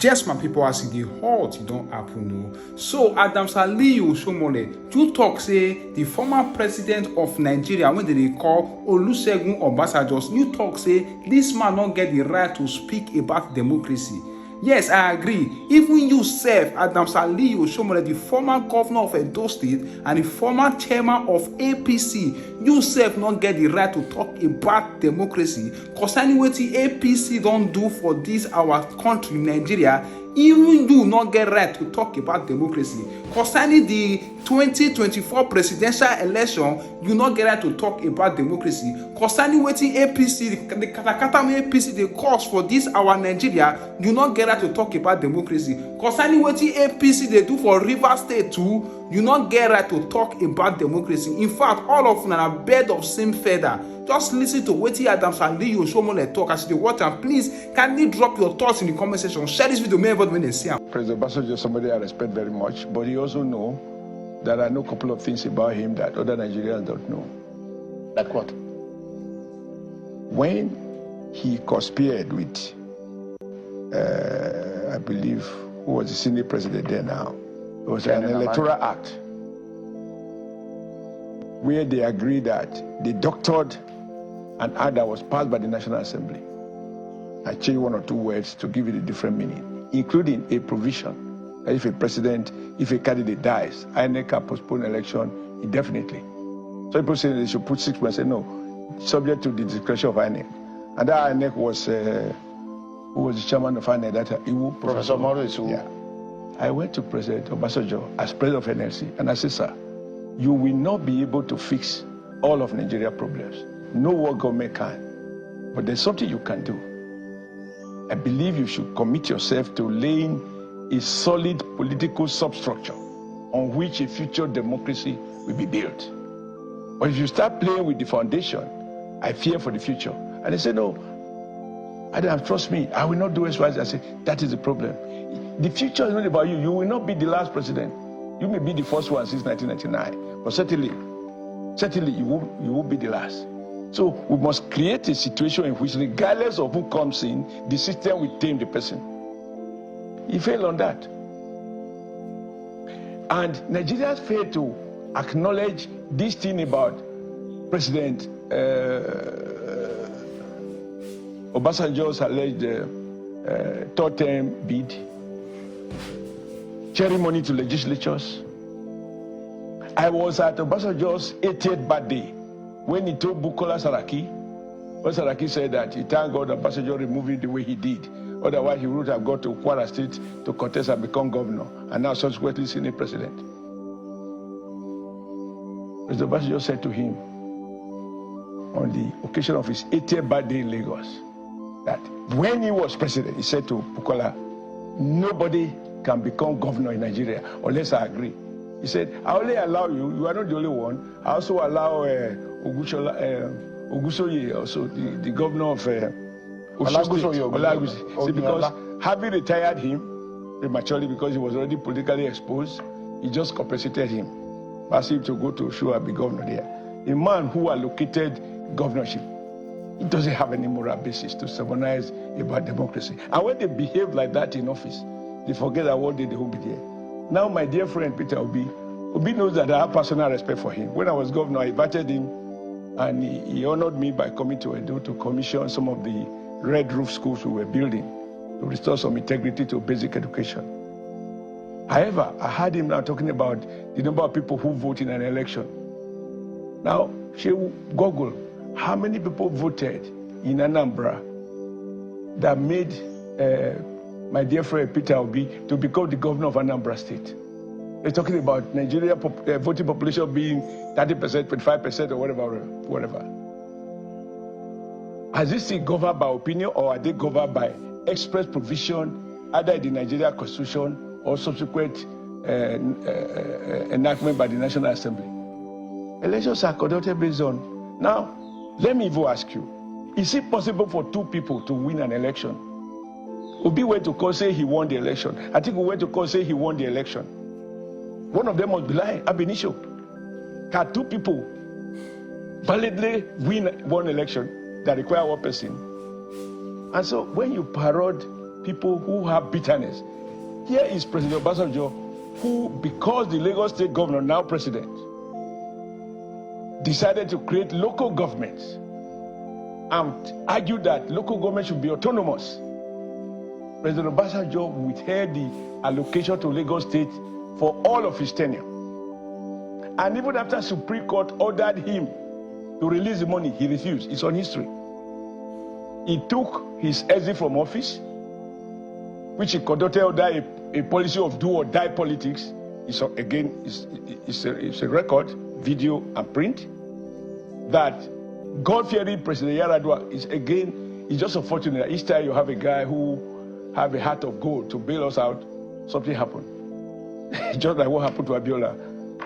Just my people, as e dey hot, e don happen o. So Adams Aliyu Oshiomole, you talk say the former president of Nigeria wey dem dey call Olusegun Obasanjo, you talk say this man no get the right to speak about democracy. Yes, I agree. Even you sef, Adams Aliyu Oshiomole, the former governor of Edo State and the former chairman of APC, you sef no get the right to talk about democracy concerning wetin APC don do for dis our country, Nigeria. Even you no get right to talk about democracy concerning the 2024 presidential election. You no get right to talk about democracy concerning wetin APC, the katakata wey APC dey cause for dis our Nigeria. You no get right to talk about democracy concerning wetin APC dey do for Rivers State too. You no get right to talk about democracy. In fact, all of una na bird of same feather. Just listen to wetin Adams Aliyu Oshiomole talk as you dey watch am. Please kindly drop your thoughts in the comment section. Share this video, make everybody when they see am. President Obasanjo is somebody I respect very much, but he also know that I know a couple of things about him that other Nigerians don't know. Like what? When he conspired with, I believe, who was the senior president there now, it was an electoral act where they agreed that they doctored an act that was passed by the National Assembly. I changed one or two words to give it a different meaning, including a provision that if a candidate dies, INEC can postpone election indefinitely. So people say they should put 6 months. Say no, subject to the discretion of INEC. And that INEC was, who was the chairman of INEC that time? Professor Morris. Yeah. I went to President Obasanjo as president of NLC, and I said, sir, you will not be able to fix all of Nigeria problems. No what government can. But there's something you can do. I believe you should commit yourself to laying a solid political substructure on which a future democracy will be built. But if you start playing with the foundation, I fear for the future. And they say, no, Adam, trust me, I will not do as well as I say, that is the problem. The future is not about you. You will not be the last president. You may be the first one since 1999, but certainly you will be the last. So we must create a situation in which, regardless of who comes in, the system will tame the person. He failed on that. And Nigerians failed to acknowledge this thing about President Obasanjo's alleged third term bid, sharing money to legislatures. I was at Obasanjo's 80th birthday when he told Bukola Saraki, when Saraki said that he thanked God that Obasanjo removed it the way he did. Otherwise, he would have gone to Kwara State to contest and become governor, and now subsequently Senate president. President Obasanjo said to him on the occasion of his 80th birthday in Lagos that when he was president, he said to Bukola, nobody can become governor in Nigeria unless I agree. He said, I only allow you, you are not the only one. I also allow Ogusoye, also the governor of Olagusi. See, because having retired him prematurely because he was already politically exposed, he just compensated him, asked him to go to Osho and be governor there. A man who allocated governorship, he doesn't have any moral basis to sermonize about democracy. And when they behave like that in office, they forget that one day they will be there. Now, my dear friend Peter Obi knows that I have personal respect for him. When I was governor, I invited him, and he honored me by coming to Edo to commission some of the red roof schools we were building to restore some integrity to basic education. However, I heard him now talking about the number of people who vote in an election. Now, Google how many people voted in Anambra that made my dear friend Peter Obi to become the governor of Anambra State. They're talking about Nigeria voting population being 30%, 25%, or whatever. Is this thing governed by opinion, or are they governed by express provision, either in the Nigeria Constitution or subsequent enactment by the National Assembly? Elections are conducted based on. Now, let me even ask you, is it possible for two people to win an election? Obi went to court, say he won the election. I think we went to court, say he won the election. One of them must be lying, ab initio. Can two people validly win one election that require one person? And so when you parrot people who have bitterness. Here is President Obasanjo, who, because the Lagos State governor, now president, decided to create local governments and argued that local government should be autonomous. President Obasanjo withheld the allocation to Lagos State for all of his tenure. And even after Supreme Court ordered him to release the money, he refused. It's on history. He took his exit from office, which he conducted under a policy of do or die politics. It's a record, video and print, that God-fearing President Yaradua is just unfortunate that each time you have a guy who have a heart of gold to bail us out, something happened. Just like what happened to Abiola.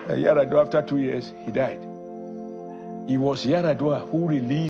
Yaradua, after 2 years, he died. It was Yaradua who released